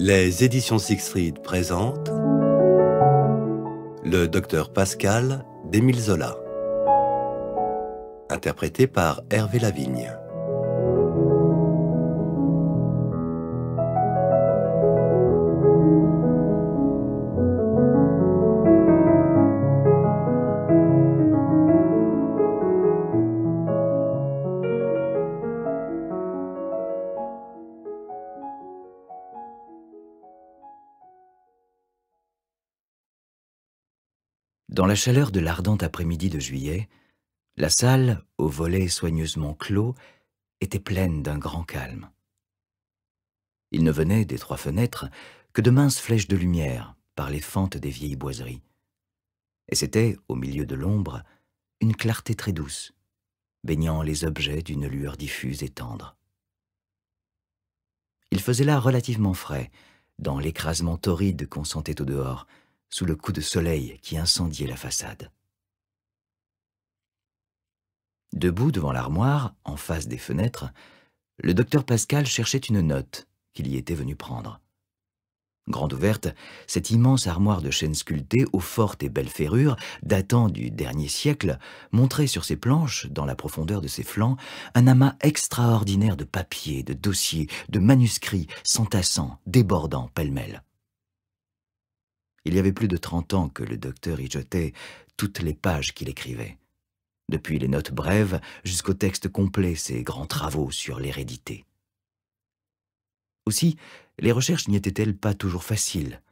Les éditions Siegfried présentent Le Docteur Pascal d'Émile Zola, interprété par Hervé Lavigne. Dans la chaleur de l'ardent après-midi de juillet, la salle, aux volets soigneusement clos, était pleine d'un grand calme. Il ne venait des trois fenêtres que de minces flèches de lumière par les fentes des vieilles boiseries. Et c'était, au milieu de l'ombre, une clarté très douce, baignant les objets d'une lueur diffuse et tendre. Il faisait là relativement frais, dans l'écrasement torride qu'on sentait au dehors, sous le coup de soleil qui incendiait la façade. Debout devant l'armoire, en face des fenêtres, le docteur Pascal cherchait une note qu'il y était venu prendre. Grande ouverte, cette immense armoire de chêne sculpté aux fortes et belles ferrures, datant du dernier siècle, montrait sur ses planches, dans la profondeur de ses flancs, un amas extraordinaire de papiers, de dossiers, de manuscrits, s'entassant, débordant pêle-mêle. Il y avait plus de 30 ans que le docteur y jetait toutes les pages qu'il écrivait, depuis les notes brèves jusqu'au texte complet, ses grands travaux sur l'hérédité. Aussi, les recherches n'y étaient-elles pas toujours faciles.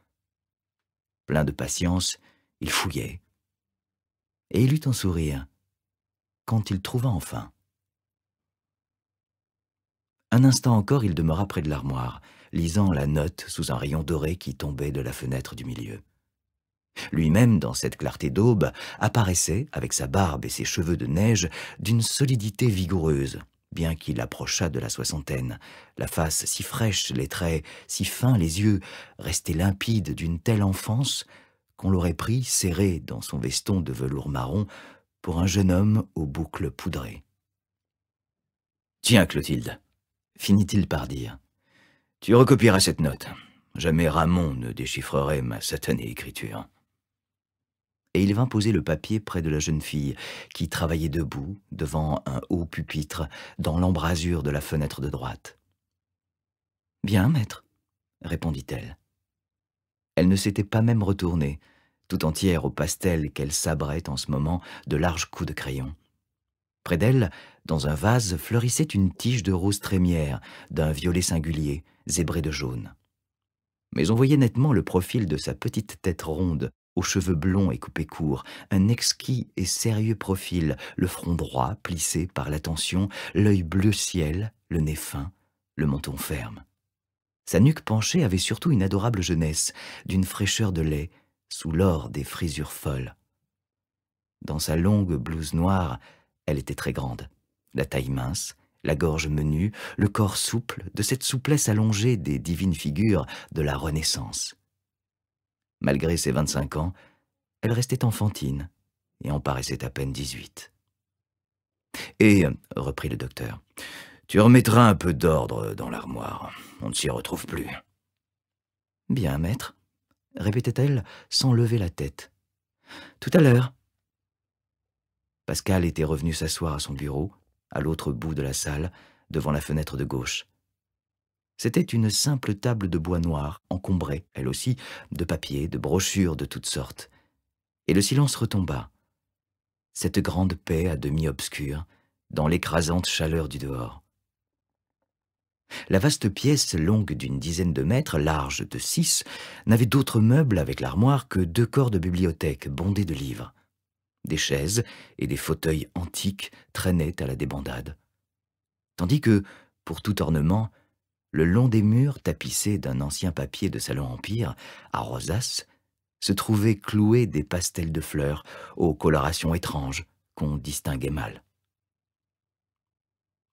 Plein de patience, il fouillait, et il eut un sourire quand il trouva enfin. Un instant encore, il demeura près de l'armoire, lisant la note sous un rayon doré qui tombait de la fenêtre du milieu. Lui-même, dans cette clarté d'aube, apparaissait, avec sa barbe et ses cheveux de neige, d'une solidité vigoureuse, bien qu'il approchât de la soixantaine, la face si fraîche, les traits si fins, les yeux restés limpides d'une telle enfance qu'on l'aurait pris, serré dans son veston de velours marron, pour un jeune homme aux boucles poudrées. « Tiens, Clotilde, finit-il par dire, tu recopieras cette note. Jamais Ramon ne déchiffrerait ma satanée écriture. » Et il vint poser le papier près de la jeune fille, qui travaillait debout, devant un haut pupitre, dans l'embrasure de la fenêtre de droite. « Bien, maître, » répondit-elle. Elle ne s'était pas même retournée, tout entière au pastel qu'elle sabrait en ce moment de larges coups de crayon. Près d'elle, dans un vase, fleurissait une tige de rose trémière, d'un violet singulier, zébré de jaune. Mais on voyait nettement le profil de sa petite tête ronde, aux cheveux blonds et coupés courts, un exquis et sérieux profil, le front droit, plissé par l'attention, l'œil bleu ciel, le nez fin, le menton ferme. Sa nuque penchée avait surtout une adorable jeunesse, d'une fraîcheur de lait, sous l'or des frisures folles. Dans sa longue blouse noire, elle était très grande, la taille mince, la gorge menue, le corps souple, de cette souplesse allongée des divines figures de la Renaissance. Malgré ses 25 ans, elle restait enfantine et en paraissait à peine 18. « Et, reprit le docteur, tu remettras un peu d'ordre dans l'armoire, on ne s'y retrouve plus. »« Bien, maître, » répétait-elle sans lever la tête. « Tout à l'heure. » Pascal était revenu s'asseoir à son bureau, à l'autre bout de la salle, devant la fenêtre de gauche. C'était une simple table de bois noir, encombrée, elle aussi, de papiers, de brochures de toutes sortes. Et le silence retomba. Cette grande paix à demi obscure, dans l'écrasante chaleur du dehors. La vaste pièce, longue d'une dizaine de mètres, large de 6, n'avait d'autres meubles avec l'armoire que 2 corps de bibliothèque bondés de livres. Des chaises et des fauteuils antiques traînaient à la débandade. Tandis que, pour tout ornement, le long des murs tapissés d'un ancien papier de salon empire, à rosaces, se trouvaient cloués des pastels de fleurs aux colorations étranges qu'on distinguait mal.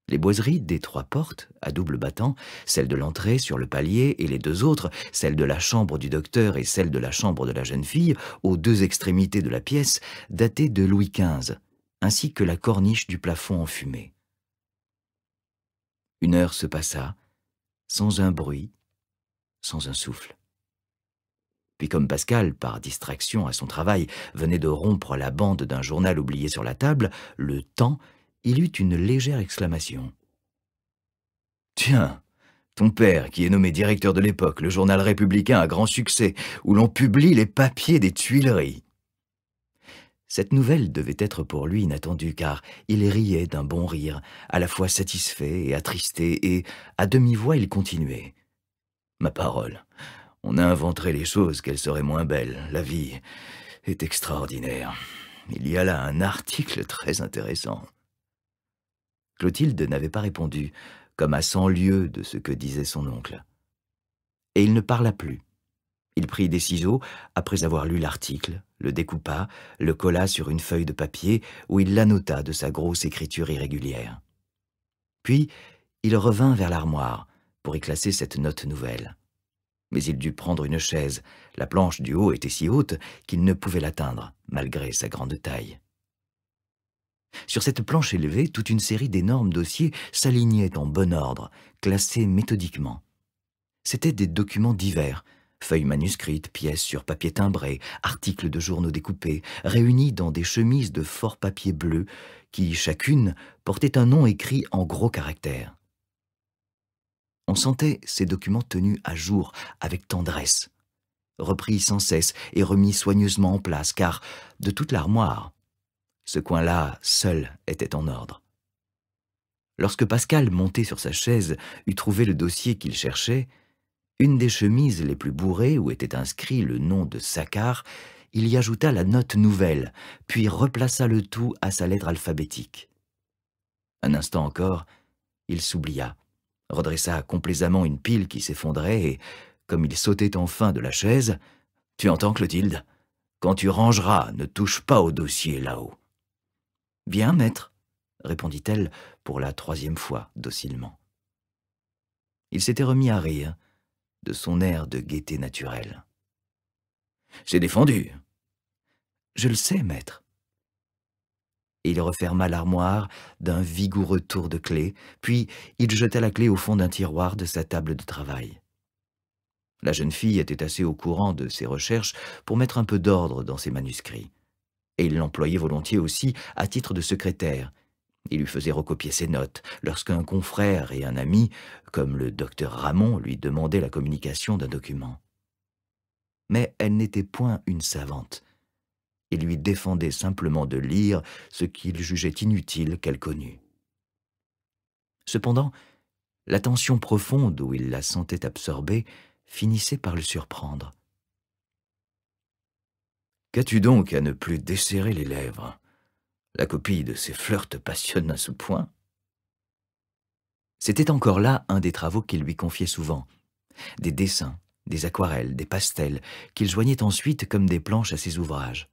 Les boiseries des 3 portes, à double battant, celle de l'entrée sur le palier et les 2 autres, celle de la chambre du docteur et celle de la chambre de la jeune fille, aux 2 extrémités de la pièce, dataient de Louis XV, ainsi que la corniche du plafond enfumé. Une heure se passa, sans un bruit, sans un souffle. Puis comme Pascal, par distraction à son travail, venait de rompre la bande d'un journal oublié sur la table, Le Temps, il eut une légère exclamation. « Tiens, ton père, qui est nommé directeur de l'Époque, le journal républicain à grand succès, où l'on publie les papiers des Tuileries. » Cette nouvelle devait être pour lui inattendue, car il riait d'un bon rire, à la fois satisfait et attristé, et à demi-voix il continuait. « Ma parole, on inventerait les choses qu'elles seraient moins belles. La vie est extraordinaire. Il y a là un article très intéressant. » Clotilde n'avait pas répondu, comme à 100 lieues de ce que disait son oncle. Et il ne parla plus. Il prit des ciseaux, après avoir lu l'article, le découpa, le colla sur une feuille de papier où il l'annota de sa grosse écriture irrégulière. Puis, il revint vers l'armoire pour y classer cette note nouvelle. Mais il dut prendre une chaise. La planche du haut était si haute qu'il ne pouvait l'atteindre, malgré sa grande taille. Sur cette planche élevée, toute une série d'énormes dossiers s'alignaient en bon ordre, classés méthodiquement. C'étaient des documents divers, feuilles manuscrites, pièces sur papier timbré, articles de journaux découpés, réunis dans des chemises de fort papier bleu qui, chacune, portait un nom écrit en gros caractères. On sentait ces documents tenus à jour avec tendresse, repris sans cesse et remis soigneusement en place, car de toute l'armoire, ce coin-là seul était en ordre. Lorsque Pascal, monté sur sa chaise, eut trouvé le dossier qu'il cherchait, une des chemises les plus bourrées où était inscrit le nom de Saccard, il y ajouta la note nouvelle, puis replaça le tout à sa lettre alphabétique. Un instant encore, il s'oublia, redressa complaisamment une pile qui s'effondrait et, comme il sautait enfin de la chaise, « Tu entends, Clotilde? Quand tu rangeras, ne touche pas au dossier là-haut. » « Bien, maître, » répondit-elle pour la 3e fois, docilement. Il s'était remis à rire, de son air de gaieté naturelle. « C'est défendu. »« Je le sais, maître. » Et il referma l'armoire d'un vigoureux tour de clé, puis il jeta la clé au fond d'un tiroir de sa table de travail. La jeune fille était assez au courant de ses recherches pour mettre un peu d'ordre dans ses manuscrits. Et il l'employait volontiers aussi à titre de secrétaire. Il lui faisait recopier ses notes lorsqu'un confrère et un ami, comme le docteur Ramon, lui demandaient la communication d'un document. Mais elle n'était point une savante. Il lui défendait simplement de lire ce qu'il jugeait inutile qu'elle connût. Cependant, l'attention profonde où il la sentait absorbée finissait par le surprendre. Qu'as-tu donc à ne plus desserrer les lèvres? La copie de ces fleurs te passionne à ce point? C'était encore là un des travaux qu'il lui confiait souvent. Des dessins, des aquarelles, des pastels, qu'il joignait ensuite comme des planches à ses ouvrages.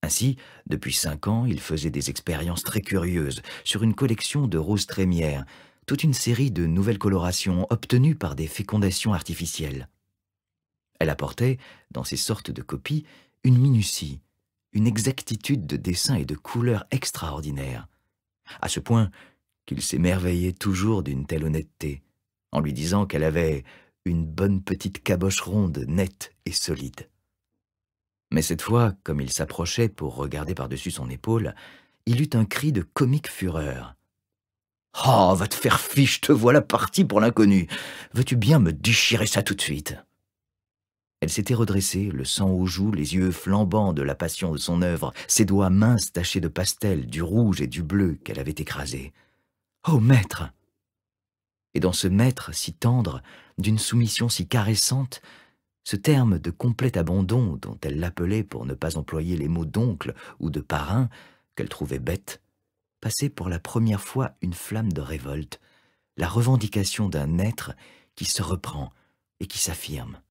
Ainsi, depuis 5 ans, il faisait des expériences très curieuses sur une collection de roses trémières, toute une série de nouvelles colorations obtenues par des fécondations artificielles. Elle apportait, dans ces sortes de copies, une minutie, une exactitude de dessin et de couleur extraordinaire, à ce point qu'il s'émerveillait toujours d'une telle honnêteté, en lui disant qu'elle avait une bonne petite caboche ronde, nette et solide. Mais cette fois, comme il s'approchait pour regarder par-dessus son épaule, il eut un cri de comique fureur. « Oh, va te faire fiche, te voilà parti pour l'inconnu. Veux-tu bien me déchirer ça tout de suite ?» Elle s'était redressée, le sang aux joues, les yeux flambants de la passion de son œuvre, ses doigts minces tachés de pastel, du rouge et du bleu qu'elle avait écrasé. « Oh, maître !» Et dans ce maître si tendre, d'une soumission si caressante, ce terme de complet abandon dont elle l'appelait pour ne pas employer les mots d'oncle ou de parrain, qu'elle trouvait bête, passait pour la première fois une flamme de révolte, la revendication d'un être qui se reprend et qui s'affirme.